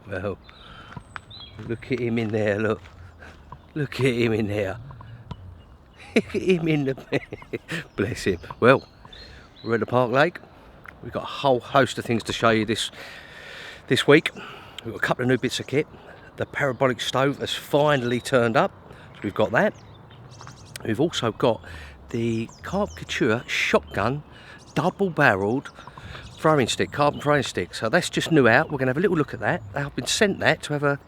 Well, look at him in there, look. Look at him in there. Look at him in the... Bless him. Well, we're at the Park Lake. We've got a whole host of things to show you this week. We've got a couple of new bits of kit. The Parabolic stove has finally turned up. So we've got that. We've also got the Carp shotgun double-barrelled throwing stick, carbon throwing stick. So that's just new out. We're going to have a little look at that. I've been sent that to have a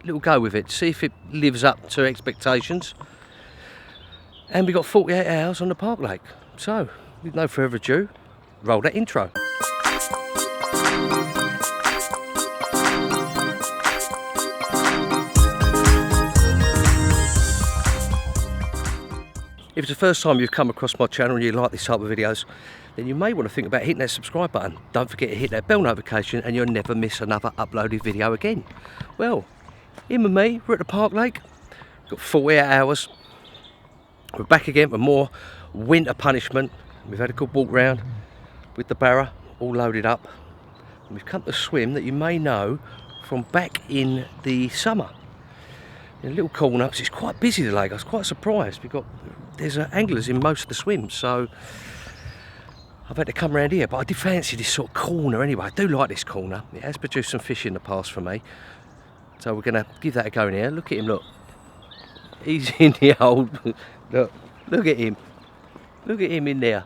little go with it, see if it lives up to expectations. And we've got 48 hours on the Park Lake. So, with no further ado, roll that intro. If it's the first time you've come across my channel and you like this type of videos, then you may want to think about hitting that subscribe button. Don't forget to hit that bell notification and you'll never miss another uploaded video again. Well, him and me, we're at the Park Lake. We've got 48 hours. We're back again for more winter punishment. We've had a good walk round with the barra all loaded up. And we've come to a swim that you may know from back in the summer. In a little corner, because it's quite busy the lake. I was quite surprised. There's anglers in most of the swims, so I've had to come around here. But I did fancy this sort of corner anyway. I do like this corner. It has produced some fish in the past for me. So we're going to give that a go in here. Look at him, look. He's in the old... Look at him. Look at him in there.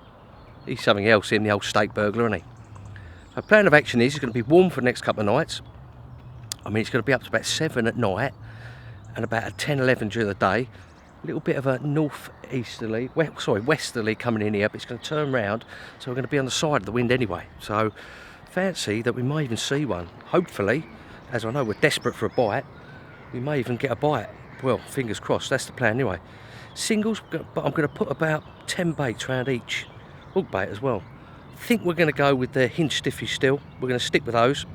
He's something else in the old steak burglar, isn't he? So plan of action is it's going to be warm for the next couple of nights. I mean, it's going to be up to about 7 at night and about a 10, 11 during the day. A little bit of a westerly coming in here, but it's going to turn round, so we're going to be on the side of the wind anyway. So fancy that we may even see one. Hopefully, as I know we're desperate for a bite, we may even get a bite. Well, fingers crossed, that's the plan anyway. Singles, but I'm going to put about 10 baits around each. Hook bait as well. I think we're going to go with the hinge stiffies still. We're going to stick with those.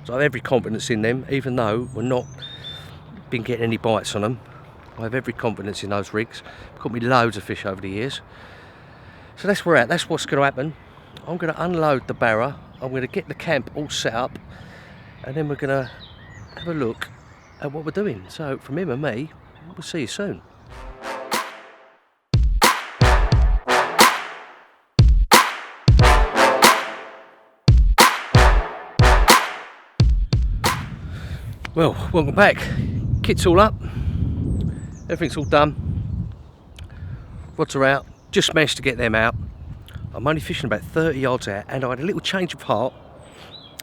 So I have every confidence in them, even though we're not been getting any bites on them. I have every confidence in those rigs. Caught me loads of fish over the years. So that's where we're at. That's what's going to happen. I'm going to unload the barra. I'm going to get the camp all set up, and then we're going to have a look at what we're doing. So from him and me, we'll see you soon. Well, welcome back. Kit's all up. Everything's all done. Rods are out. Just managed to get them out. I'm only fishing about 30 yards out, and I had a little change of heart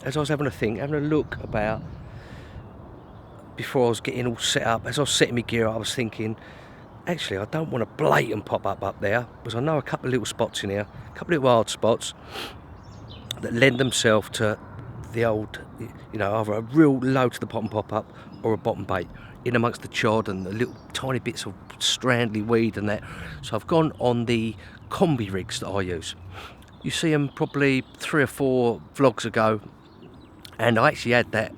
as I was having a look about before I was getting all set up. As I was setting my gear up, I was thinking, actually, I don't want a blatant pop-up up there, because I know a couple of little spots in here, a couple of little hard spots that lend themselves to the old, either a real low to the bottom pop-up or a bottom bait in amongst the chod and the little tiny bits of strandly weed and that. So I've gone on the combi rigs that I use. You see them probably 3 or 4 vlogs ago, and I actually had that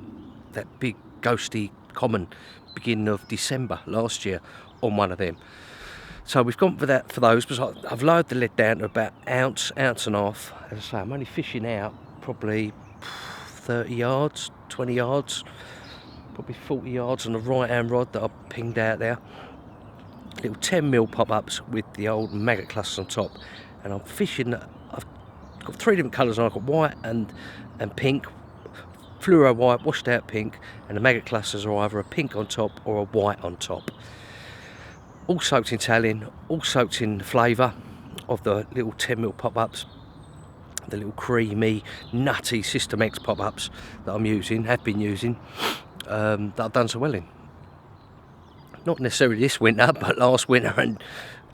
big ghosty common beginning of December last year on one of them. So we've gone for those, because I've lowered the lead down to about ounce and a half. As I say, I'm only fishing out probably 30 yards, 20 yards, probably 40 yards on the right hand rod that I pinged out there. Little 10mm pop-ups with the old maggot clusters on top, and I'm fishing. I've got 3 different colours on. I've got white and pink, fluoro white, washed out pink, and the maggot clusters are either a pink on top or a white on top. All soaked in talin, all soaked in the flavour of the little 10mm pop-ups, the little creamy, nutty System X pop-ups that I'm using, have been using, that I've done so well in. Not necessarily this winter, but last winter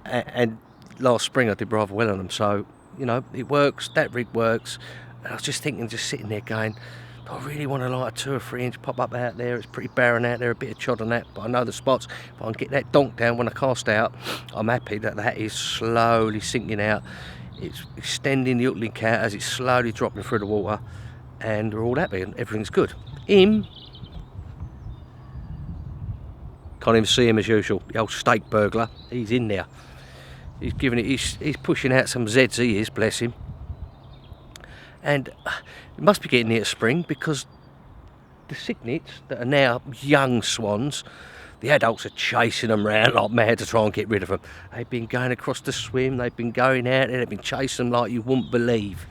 and last spring I did rather well on them. So, it works, that rig works. And I was just thinking, just sitting there going, do I really want to like a 2 or 3 inch pop-up out there? It's pretty barren out there, a bit of chod on that, but I know the spots. If I can get that donk down when I cast out, I'm happy that is slowly sinking out. It's extending the hook link out as it's slowly dropping through the water, and we're all happy and everything's good. Can't even see him as usual, the old steak burglar. He's in there. He's giving it. He's pushing out some Z's. He is, bless him. And it must be getting near spring, because the cygnets that are now young swans, the adults are chasing them around like mad to try and get rid of them. They've been going across the swim, they've been going out there, they've been chasing them like you wouldn't believe.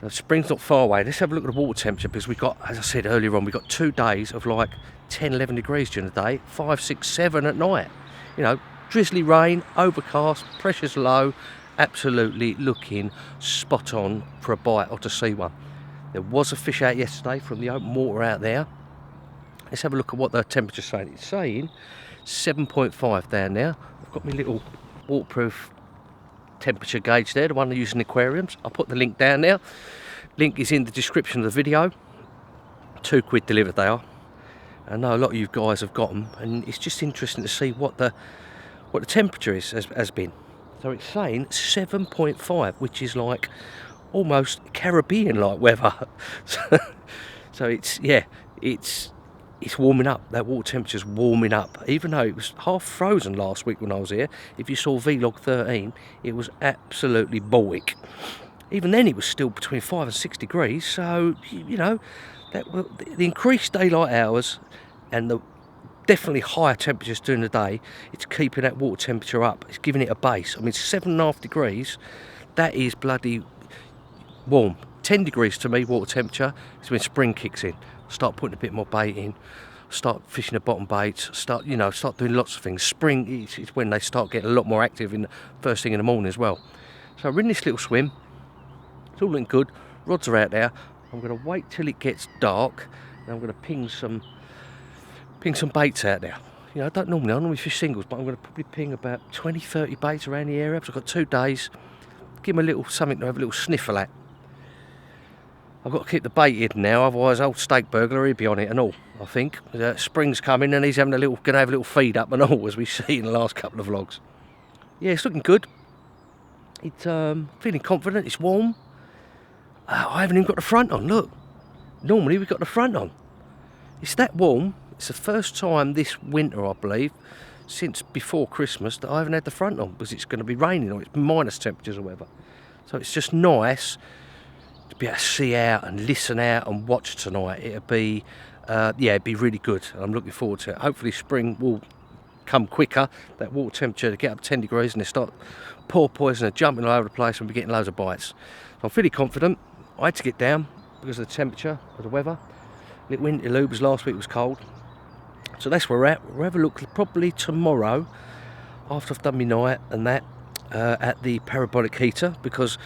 So spring's not far away. Let's have a look at the water temperature, because we've got, as I said earlier on, we've got 2 days of like 10, 11 degrees during the day, 5, 6, 7 at night. You know, drizzly rain, overcast, pressure's low, absolutely looking spot on for a bite or to see one. There was a fish out yesterday from the open water out there. Let's have a look at what the temperature's saying. It's saying 7.5 down there. I've got my little waterproof temperature gauge there, the one I use in aquariums. I'll put the link down there. Link is in the description of the video. £2 delivered they are. I know a lot of you guys have got them, and it's just interesting to see what the temperature has been. So it's saying 7.5, which is like almost Caribbean-like weather. So it's, yeah, it's warming up. That water temperature's warming up. Even though it was half frozen last week when I was here, if you saw vlog 13, it was absolutely Baltic. Even then it was still between 5 and 6 degrees. So, you know, the increased daylight hours and the definitely higher temperatures during the day, it's keeping that water temperature up. It's giving it a base. I mean, 7.5 degrees, that is bloody warm. 10 degrees to me, water temperature, is when spring kicks in. Start putting a bit more bait in, start fishing the bottom baits, start doing lots of things. Spring is when they start getting a lot more active in the first thing in the morning as well. So we're in this little swim. It's all looking good. Rods are out there. I'm going to wait till it gets dark, and I'm going to ping some baits out there. You know, I normally fish singles, but I'm going to probably ping about 20, 30 baits around the area, because I've got 2 days. Give them a little something to have a little sniffle at. I've got to keep the bait hidden now, otherwise old steak burglar, he'll be on it and all, I think. Spring's coming and he's going to have a little feed up and all, as we see in the last couple of vlogs. Yeah, it's looking good. It's feeling confident, it's warm. I haven't even got the front on, look. Normally we've got the front on. It's that warm. It's the first time this winter, I believe, since before Christmas, that I haven't had the front on, because it's going to be raining or it's minus temperatures or whatever. So it's just nice to be able to see out and listen out and watch tonight. It'd be really good. I'm looking forward to it. Hopefully spring will come quicker. That water temperature to get up 10 degrees and they start porpoising and jumping all over the place and we're getting loads of bites. So I'm fairly confident. I had to get down because of the temperature of the weather. Little winter lubes last week was cold. So that's where we're at. We'll have a look probably tomorrow after I've done my night and that at the Parabolic heater, because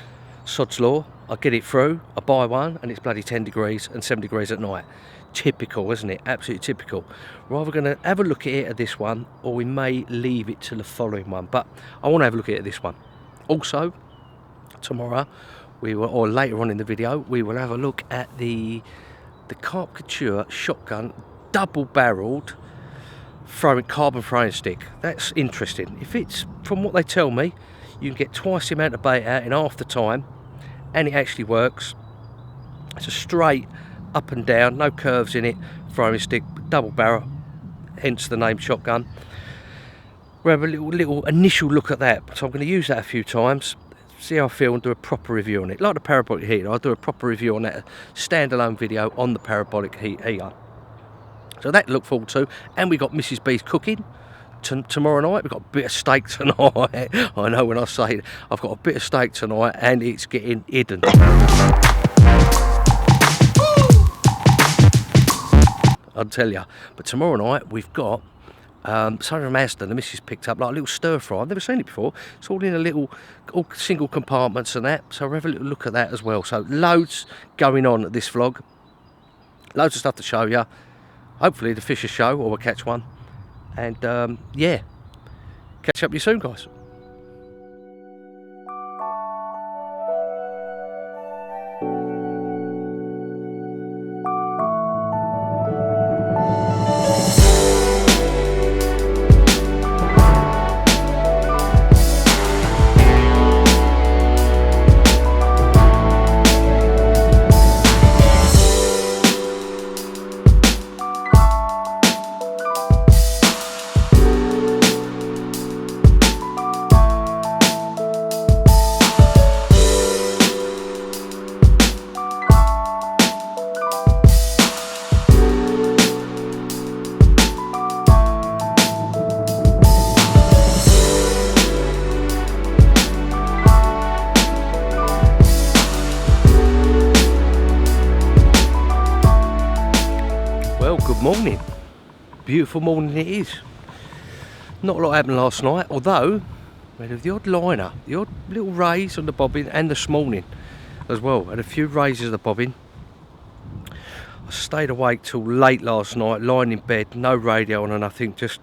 sod's law, I get it through, I buy one and it's bloody 10 degrees and 7 degrees at night. Typical, isn't it? Absolutely typical. We're either going to have a look at it at this one, or we may leave it to the following one, but I want to have a look at it at this one. Also, tomorrow, or later on in the video, we will have a look at the Carp shotgun double-barreled carbon throwing stick. That's interesting. If it's, from what they tell me, you can get twice the amount of bait out in half the time, and it actually works. It's a straight up and down, no curves in it, throwing stick, double barrel, hence the name shotgun. We'll have a little initial look at that, so I'm going to use that a few times, see how I feel and do a proper review on it. Like the Parabolic heater, I'll do a proper review on that, standalone video on the Parabolic heater. So that to look forward to. And we got Mrs. B's cooking tomorrow night. We've got a bit of steak tonight. I know when I say it, I've got a bit of steak tonight and it's getting hidden. I'll tell you. But tomorrow night we've got something from Asda the missus picked up, like a little stir fry. I've never seen it before. It's all in all single compartments and that. So we'll have a little look at that as well. So loads going on at this vlog. Loads of stuff to show you. Hopefully the fish will show, or we'll catch one. And yeah, catch up with you soon, guys. good morning. Beautiful morning it is. Not a lot happened last night, although we had the odd liner, the odd little raise on the bobbin, and this morning as well. Had a few raises of the bobbin. I stayed awake till late last night, lying in bed, no radio on or nothing, just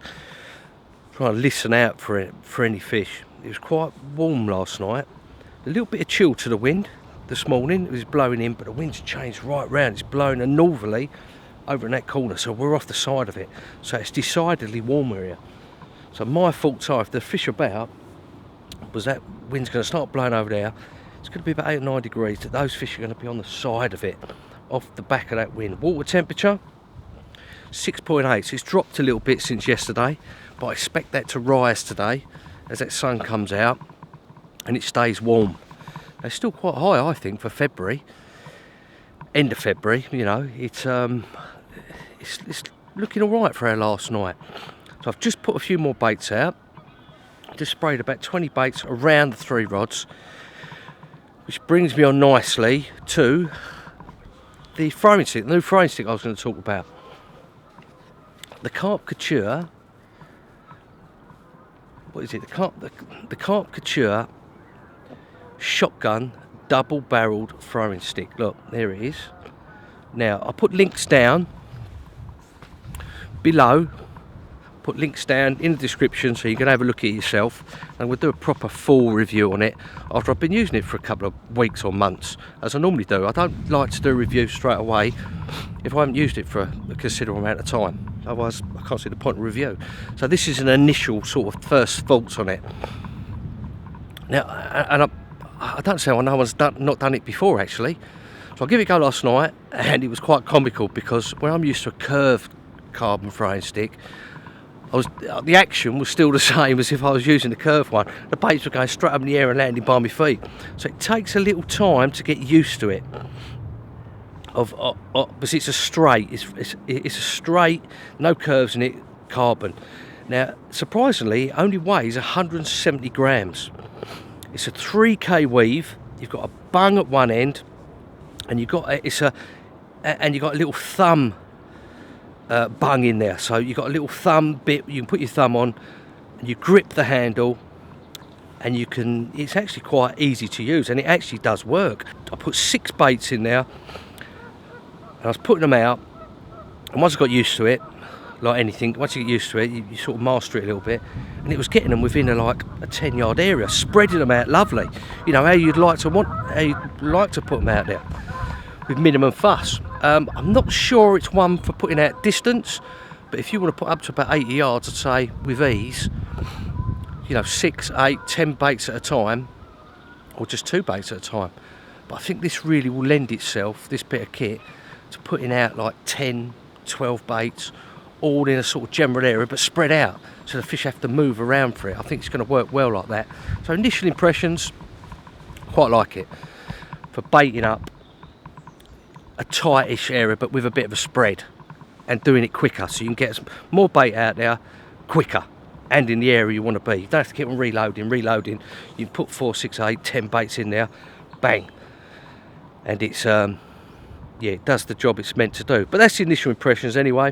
trying to listen out for any fish. It was quite warm last night. A little bit of chill to the wind this morning. It was blowing in, but the wind's changed right round. It's blowing a northerly over in that corner, so we're off the side of it. So it's decidedly warmer here. So my thoughts are, if the fish about, was that wind's going to start blowing over there, it's going to be about 8 or 9 degrees, that those fish are going to be on the side of it, off the back of that wind. Water temperature, 6.8, so it's dropped a little bit since yesterday, but I expect that to rise today as that sun comes out and it stays warm. It's still quite high, I think, for February, end of February. You know, it's looking all right for our last night. So I've just put a few more baits out. Just sprayed about 20 baits around the 3 rods, which brings me on nicely to the throwing stick, the new throwing stick I was going to talk about. The Carp Couture. What is it? The Carp Couture shotgun double-barreled throwing stick. Look, there it is. Now I'll put links down below. Put links down in the description so you can have a look at it yourself, and we'll do a proper full review on it after I've been using it for a couple of weeks or months, as I normally do. I don't like to do a review straight away if I haven't used it for a considerable amount of time, otherwise I can't see the point of review. So this is an initial sort of first thoughts on it. Now, and I don't say no one's not done it before actually. So I gave it a go last night, and it was quite comical because when I'm used to a curved carbon throwing stick, the action was still the same as if I was using the curved one. The baits were going straight up in the air and landing by my feet. So it takes a little time to get used to it. Because it's a straight, it's a straight, no curves in it, carbon. Now, surprisingly, it only weighs 170 grams. It's a 3K weave. You've got a bung at one end, and you've got a little thumb bung in there. So you've got a little thumb bit. You can put your thumb on, and you grip the handle, and it's actually quite easy to use, and it actually does work. I put 6 baits in there, and I was putting them out, and once I got used to it, like anything, once you get used to it, you sort of master it a little bit, and it was getting them within a 10-yard area, spreading them out lovely. You know how you'd like to put them out there with minimum fuss. I'm not sure it's one for putting out distance, but if you want to put up to about 80 yards, I'd say with ease, 6, 8, 10 baits at a time, or just 2 baits at a time. But I think this really will lend itself, this bit of kit, to putting out 10, 12 baits, all in a sort of general area, but spread out, so the fish have to move around for it. I think it's going to work well like that. So initial impressions, quite like it for baiting up a tightish area, but with a bit of a spread, and doing it quicker, so you can get more bait out there quicker and in the area you want to be. You don't have to keep on reloading. You can put 4, 6, 8, 10 baits in there, bang, and it's it does the job it's meant to do. But that's the initial impressions anyway.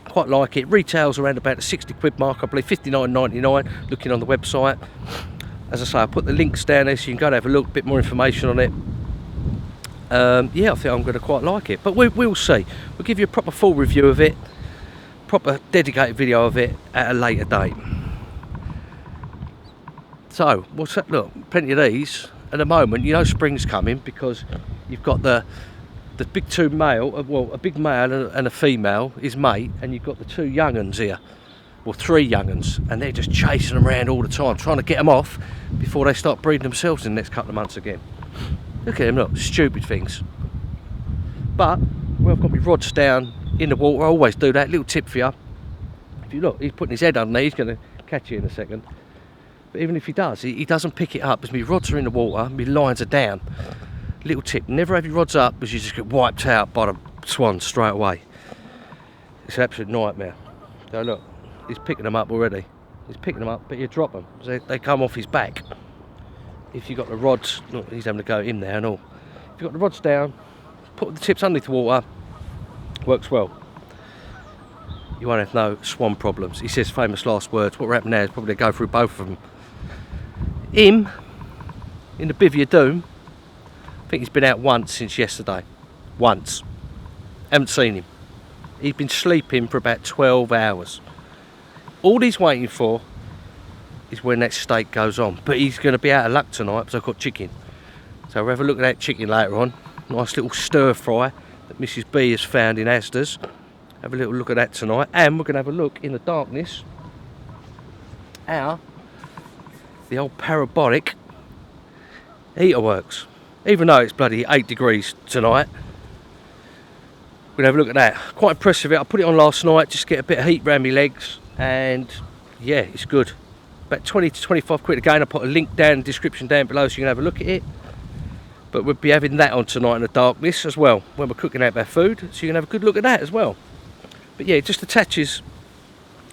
Quite like it. Retails around about the 60 quid mark, I believe, 59.99 looking on the website. As I say, I'll put the links down there so you can go and have a look, bit more information on it. I think I'm going to quite like it, but we'll see. We'll give you a proper full review of it, proper dedicated video of it at a later date. So what's that? Look, plenty of these at the moment. Spring's coming because you've got the big 2 male, a big male and a female, his mate, and you've got the 2 young uns here, or 3 young uns, and they're just chasing them around all the time, trying to get them off before they start breeding themselves in the next couple of months again. Look at them, look, stupid things. But where I've got my rods down in the water, I always do that. Little tip for you. If you look, he's putting his head underneath, he's going to catch you in a second. But even if he does, he doesn't pick it up because my rods are in the water, my lines are down. Little tip, never have your rods up because you just get wiped out by the swans straight away. It's an absolute nightmare. So look, he's picking them up already. He's picking them up, but you drop them. So they come off his back. If you've got the rods, look, he's having to go in there and all. If you've got the rods down, put the tips underneath the water, works well. you won't have no swan problems. He says famous last words. What will happen now is probably go through both of them. Him, in the bivvy of doom, I think he's been out once since yesterday. Once. Haven't seen him. He's been sleeping for about 12 hours. All he's waiting for is when that steak goes on. But he's going to be out of luck tonight because I've got chicken. So we'll have a look at that chicken later on. Nice little stir fry that Mrs. B has found in Asda's. Have a little look at that tonight. And we're going to have a look in the darkness how the old Parabolic heater works. Even though it's bloody 8 degrees tonight, we're going to have a look at that. Quite impressive. I put it on last night just to get a bit of heat around my legs, and yeah, it's good. About 20 to 25 quid again. I'll put a link down in the description down below so you can have a look at it. But we'll be having that on tonight in the darkness as well when we're cooking out our food, so you can have a good look at that as well. But yeah, it just attaches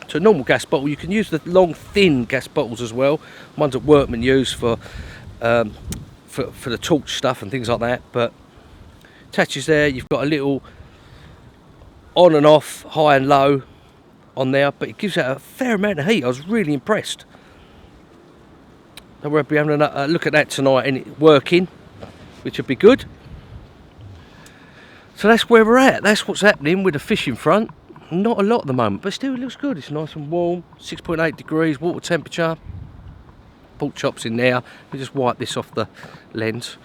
to a normal gas bottle. You can use the long thin gas bottles as well, ones that workmen use for the torch stuff and things like that. But attaches there. You've got a little on and off, high and low on there, but it gives out a fair amount of heat. I was really impressed. So we'll be having a look at that tonight and it working, which would be good. So that's where we're at. That's what's happening with the fishing front. Not a lot at the moment, but still it looks good. It's nice and warm, 6.8 degrees water temperature. Pork chops in there. We just wipe this off the lens.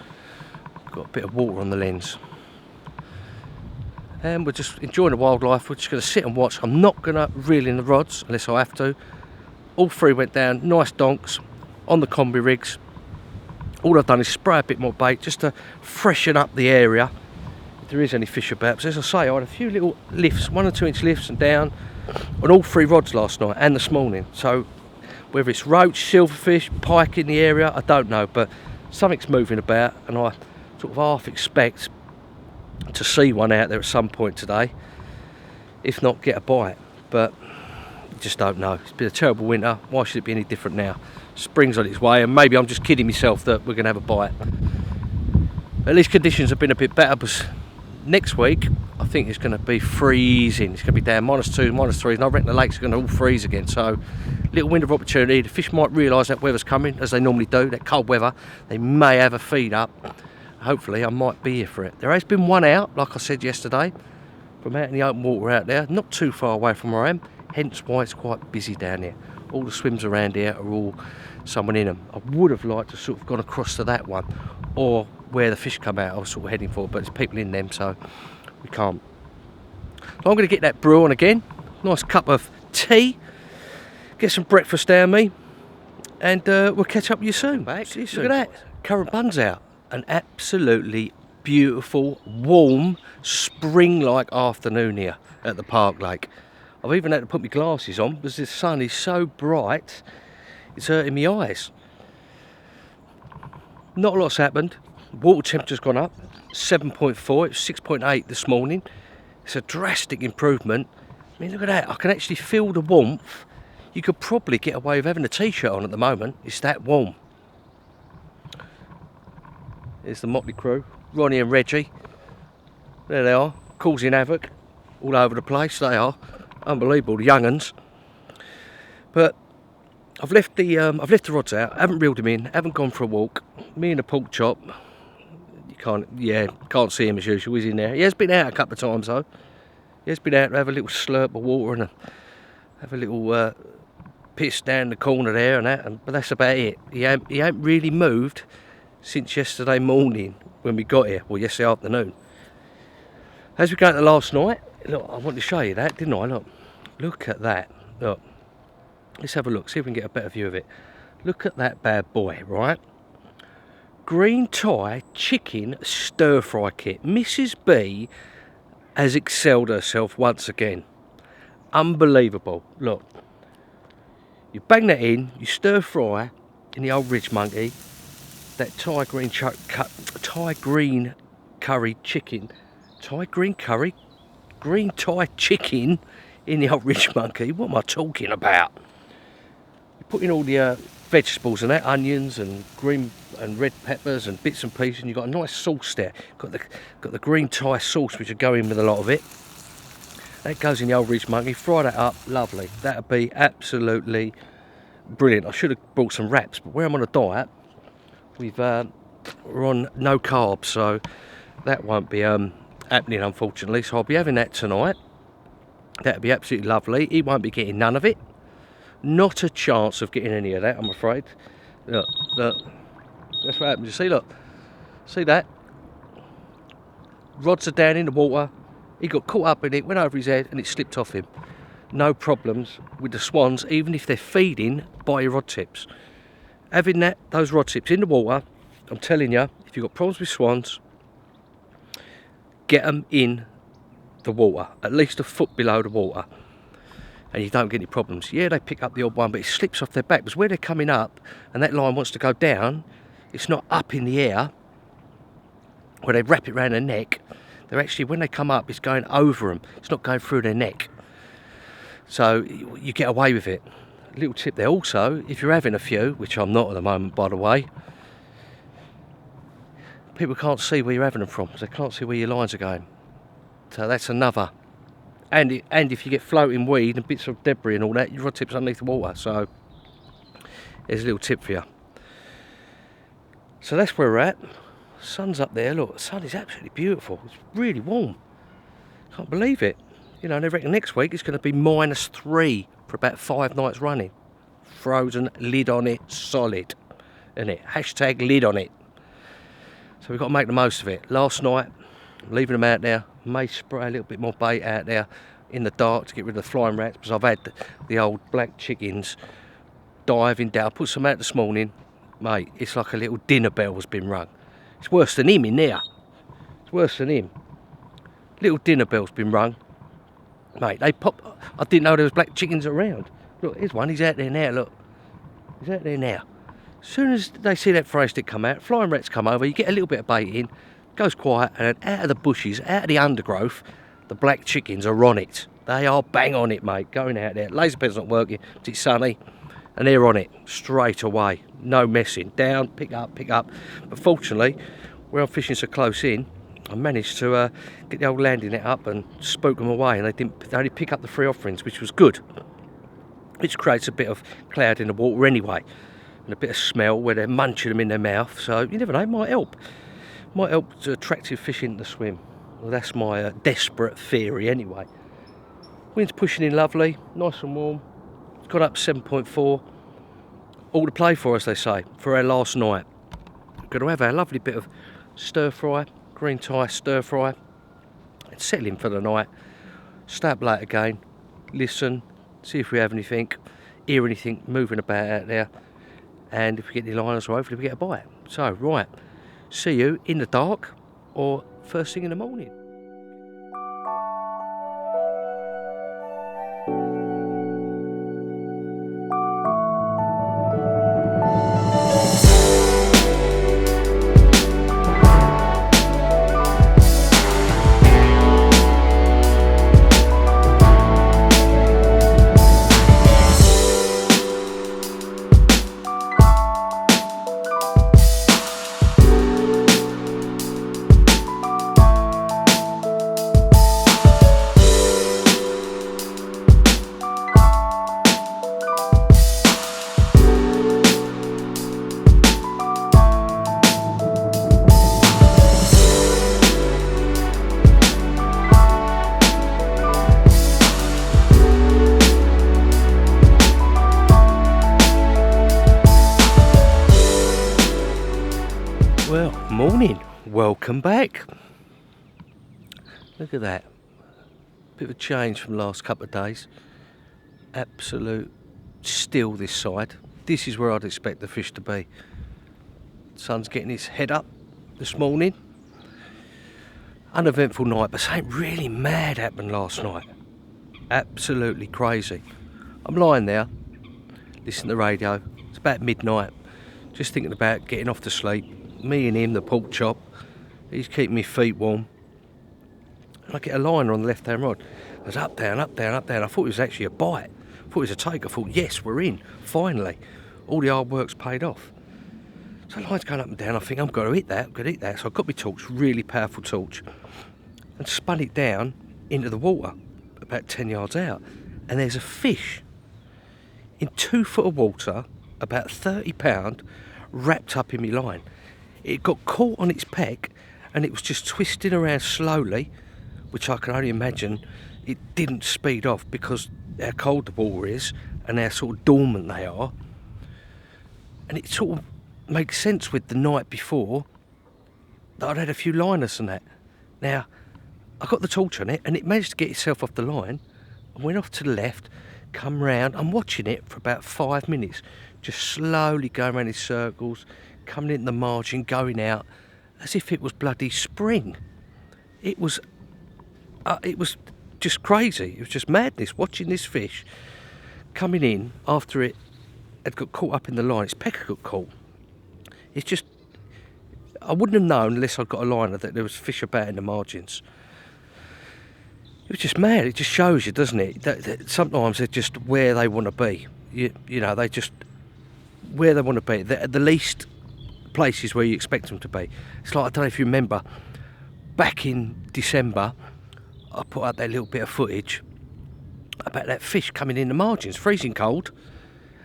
Got a bit of water on the lens. And we're just enjoying the wildlife. We're just going to sit and watch. I'm not going to reel in the rods unless I have to. All three went down, nice donks on the combi rigs. All I've done is spray a bit more bait just to freshen up the area if there is any fish about. But as I say, I had a few little lifts, 1 or 2 inch lifts and down on all 3 rods last night and this morning. So whether it's roach, silverfish, pike in the area, I don't know, but something's moving about, and I sort of half expect to see one out there at some point today, if not get a bite. But you just don't know. It's been a terrible winter. Why should it be any different now? Spring's on its way, and maybe I'm just kidding myself that we're going to have a bite. At least conditions have been a bit better, because next week I think it's going to be freezing. It's going to be down -2, -3, and I reckon the lakes are going to all freeze again. So little window of opportunity. The fish might realise that weather's coming, as they normally do, that cold weather. They may have a feed up. Hopefully I might be here for it. There has been one out, like I said yesterday, from out in the open water out there, not too far away from where I am, hence why it's quite busy down here. All the swims around here are all someone in them. I would have liked to sort of gone across to that one, or where the fish come out I was sort of heading for, but there's people in them, so we can't. So I'm going to get that brew on again, nice cup of tea, get some breakfast down me, and we'll catch up with you soon. See you soon. Look at that, current bun's out. An absolutely beautiful, warm, spring-like afternoon here at the Park Lake. I've even had to put my glasses on because the sun is so bright, it's hurting my eyes. Not a lot's happened. Water temperature's gone up, 7.4, it was 6.8 this morning. It's a drastic improvement. I mean, look at that, I can actually feel the warmth. You could probably get away with having a t-shirt on at the moment, it's that warm. There's the motley crew, Ronnie and Reggie. There they are, causing havoc all over the place. They are unbelievable, the young uns. But I've left the rods out. I haven't reeled them in. Haven't gone for a walk. Me and the pork chop. You can't see him as usual. He's in there. He has been out a couple of times though. He has been out to have a little slurp of water and have a little piss down the corner there and that. But that's about it. He ain't really moved since yesterday morning when we got here, well, yesterday afternoon. As we go into last night, look, I wanted to show you that, didn't I? Look at that. Look, let's have a look, see if we can get a better view of it. Look at that bad boy, right? Green tie chicken stir fry kit. Mrs. B has excelled herself once again. Unbelievable. Look, you bang that in, you stir fry in the old Ridge Monkey. That Thai green curry chicken, green Thai chicken in the old Ridge Monkey. What am I talking about? You put in all the vegetables and that, onions and green and red peppers and bits and pieces, and you've got a nice sauce there. Got the green Thai sauce, which will go in with a lot of it. That goes in the old ridge monkey. Fry that up, lovely. That'd be absolutely brilliant. I should have brought some wraps, but where I'm on a diet, we're on no carbs, so that won't be happening, unfortunately. So I'll be having that tonight. That'd be absolutely lovely. He won't be getting none of it. Not a chance of getting any of that, I'm afraid. Look, look. That's what happens. You see, look. See that? Rods are down in the water. He got caught up in it, went over his head, and it slipped off him. No problems with the swans, even if they're feeding by your rod tips. Having those rod tips in the water, I'm telling you, if you've got problems with swans, get them in the water, at least a foot below the water, and you don't get any problems. Yeah, they pick up the odd one, but it slips off their back, because where they're coming up and that line wants to go down, it's not up in the air where they wrap it around their neck. They're actually, when they come up, it's going over them, it's not going through their neck, so you get away with it. A little tip there also, if you're having a few, which I'm not at the moment, by the way, people can't see where you're having them from, because they can't see where your lines are going. So that's another. And if you get floating weed and bits of debris and all that, your rod tip's underneath the water. So there's a little tip for you. So that's where we're at. Sun's up there. Look, the sun is absolutely beautiful. It's really warm. Can't believe it. You know, they reckon next week it's going to be -3 for about 5 nights running. Frozen, lid on it, solid. Isn't it? Hashtag lid on it. So we've got to make the most of it. Last night, I'm leaving them out there. May spray a little bit more bait out there in the dark to get rid of the flying rats, because I've had the old black chickens diving down. I put some out this morning. Mate, it's like a little dinner bell has been rung. It's worse than him in there. It's worse than him. Little dinner bell's been rung. Mate, they pop. I didn't know there was black chickens around. Look, here's one. He's out there now. Look, he's out there now. As soon as they see that fry stick come out, flying rats come over. You get a little bit of bait in, goes quiet, and then out of the bushes, out of the undergrowth, the black chickens are on it. They are bang on it, mate. Going out there. Laser ped's not working. It's sunny, and they're on it straight away. No messing. Down, pick up, pick up. But fortunately, where I'm fishing so close in, I managed to get the old landing net up and spook them away, and they only pick up the 3 offerings, which was good. Which creates a bit of cloud in the water anyway, and a bit of smell where they're munching them in their mouth. So you never know, it might help. Might help to attractive fish into the swim. Well, that's my desperate theory anyway. Wind's pushing in lovely, nice and warm. It's got up 7.4. All to play for, as they say, for our last night. We're going to have our lovely bit of stir fry, green tie stir fry, and settle in for the night. Stay up late again, listen, see if we have anything, hear anything moving about out there, and if we get any liners, hopefully we get a bite. So, right, see you in the dark or first thing in the morning. Well, morning, welcome back. Look at that, bit of a change from the last couple of days. Absolute still this side. This is where I'd expect the fish to be. Sun's getting its head up this morning. Uneventful night, but something really mad happened last night. Absolutely crazy. I'm lying there, listening to the radio. It's about midnight, just thinking about getting off to sleep. Me and him, the pork chop, he's keeping my feet warm. And I get a liner on the left hand rod. It goes up, down, up, down, up, down. I thought it was actually a bite. I thought it was a take. I thought, yes, we're in, finally. All the hard work's paid off. So the line's going up and down. I think I'm going to hit that, I'm going to hit that. So I got my torch, really powerful torch, and spun it down into the water. about 10 yards out, and there's a fish in 2 foot of water, about 30 pound, wrapped up in my line. It got caught on its peg and it was just twisting around slowly, which I can only imagine it didn't speed off because how cold the water is and how sort of dormant they are. And it sort of makes sense with the night before that I'd had a few liners and that. Now, I got the torch on it and it managed to get itself off the line and went off to the left, come round. I'm watching it for about 5 minutes, just slowly going around in circles, coming in the margin, going out, as if it was bloody spring. It was just crazy. It was just madness watching this fish coming in after it had got caught up in the line. Its pecker got caught. It's just, I wouldn't have known unless I'd got a liner that there was fish about in the margins. It was just mad. It just shows you, doesn't it, that sometimes they're just where they want to be. You know, they just where they want to be. They're at the least places where you expect them to be. It's like, I don't know if you remember, back in December, I put up that little bit of footage about that fish coming in the margins, freezing cold,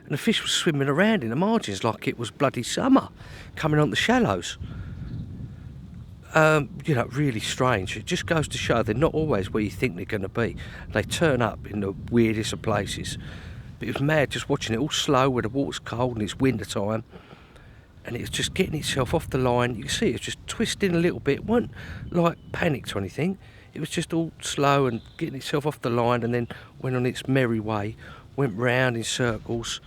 and the fish was swimming around in the margins like it was bloody summer, coming on the shallows. You know, really strange. It just goes to show they're not always where you think they're going to be. They turn up in the weirdest of places. But it was mad just watching it all slow where the water's cold and it's winter time, and it's just getting itself off the line. You can see it's just twisting a little bit. It wasn't like panicked or anything. It was just all slow and getting itself off the line, and then went on its merry way, went round in circles,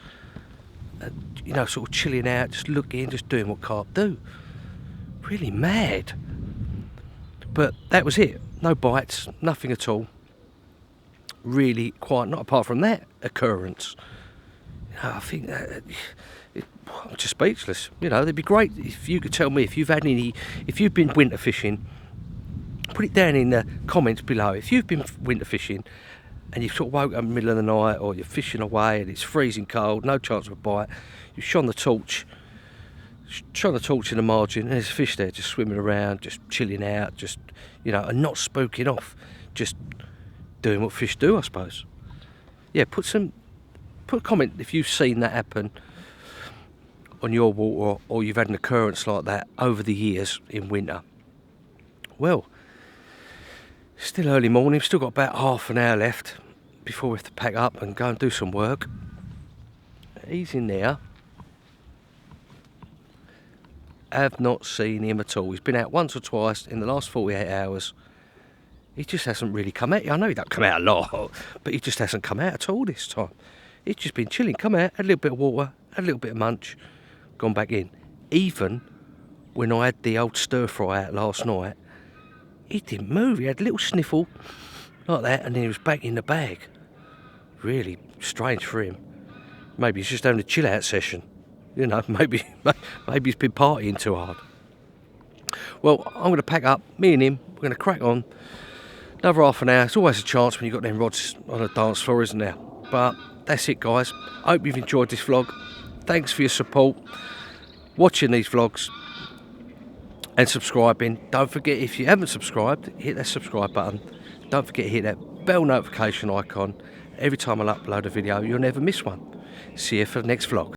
and, you know, sort of chilling out, just looking, just doing what carp do. Really mad. But that was it. No bites, nothing at all. Really quiet, not apart from that occurrence. You know, I think I'm just speechless. You know, it'd be great if you could tell me if you've been winter fishing. Put it down in the comments below. If you've been winter fishing and you've sort of woke up in the middle of the night, or you're fishing away and it's freezing cold, no chance of a bite, you've shone the torch in the margin, and there's a fish there just swimming around, just chilling out, just, you know, and not spooking off, just doing what fish do, I suppose. Yeah, put a comment if you've seen that happen on your water, or you've had an occurrence like that over the years in winter. Well, still early morning, still got about half an hour left before we have to pack up and go and do some work. He's in there. Have not seen him at all. He's been out once or twice in the last 48 hours. He just hasn't really come out. I know he don't come out a lot, but he just hasn't come out at all this time. He's just been chilling, come out, had a little bit of water, had a little bit of munch, gone back in. Even when I had the old stir fry out last night, he didn't move. He had a little sniffle like that, and then he was back in the bag. Really strange for him. Maybe he's just having a chill out session. You know, maybe he's been partying too hard. Well, I'm going to pack up. Me and him, we're going to crack on. Another half an hour. It's always a chance when you've got them rods on a dance floor, isn't there? But that's it, guys. I hope you've enjoyed this vlog. Thanks for your support, watching these vlogs, and subscribing. Don't forget, if you haven't subscribed, hit that subscribe button. Don't forget to hit that bell notification icon. Every time I upload a video, you'll never miss one. See you for the next vlog.